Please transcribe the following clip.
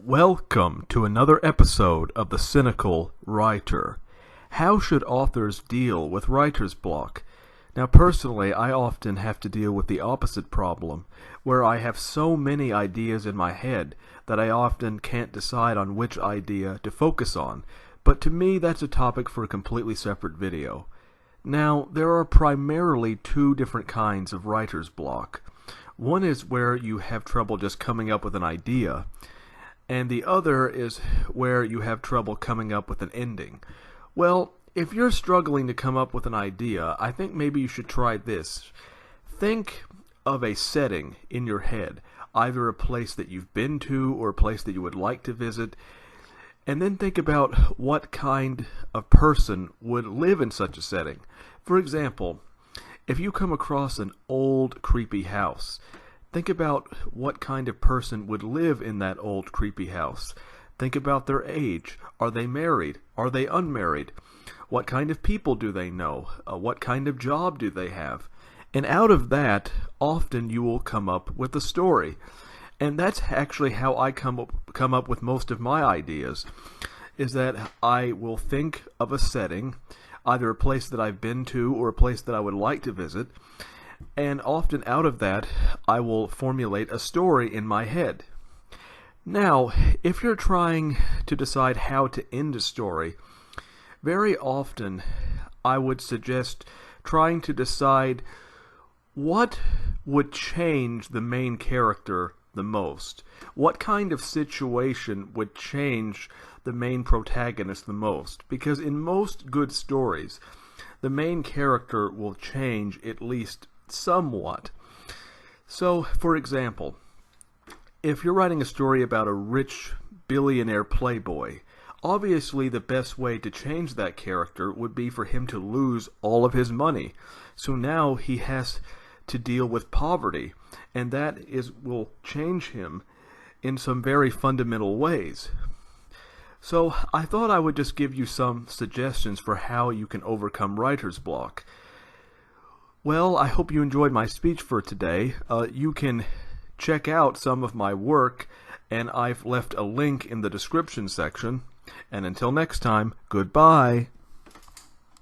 Welcome to another episode of the Cynical Writer. How should authors deal with writer's block? Now, personally, I often have to deal with the opposite problem, where I have so many ideas in my head that I often can't decide on which idea to focus on. But to me, that's a topic for a completely separate video. Now, there are primarily two different kinds of writer's block. One is where you have trouble just coming up with an idea, and the other is where you have trouble coming up with an ending. Well, if you're struggling to come up with an idea, I think maybe you should try this. Think of a setting in your head, either a place that you've been to or a place that you would like to visit, and then think about what kind of person would live in such a setting. For example, if you come across an old, creepy house, think about what kind of person would live in that old, creepy house. Think about their age. Are they married? Are they unmarried? What kind of people do they know? What kind of job do they have? And out of that, often you will come up with a story. And that's actually how I come up with most of my ideas, is that I will think of a setting, either a place that I've been to or a place that I would like to visit, and often out of that, I will formulate a story in my head. Now, if you're trying to decide how to end a story, very often I would suggest trying to decide what would change the main character the most. What kind of situation would change the main protagonist the most? Because in most good stories, the main character will change at least somewhat. So, for example, if you're writing a story about a rich billionaire playboy, obviously the best way to change that character would be for him to lose all of his money. So now he has to deal with poverty, and that will change him in some very fundamental ways. So I thought I would just give you some suggestions for how you can overcome writer's block. Well, I hope you enjoyed my speech for today. You can check out some of my work, and I've left a link in the description section. And until next time, goodbye.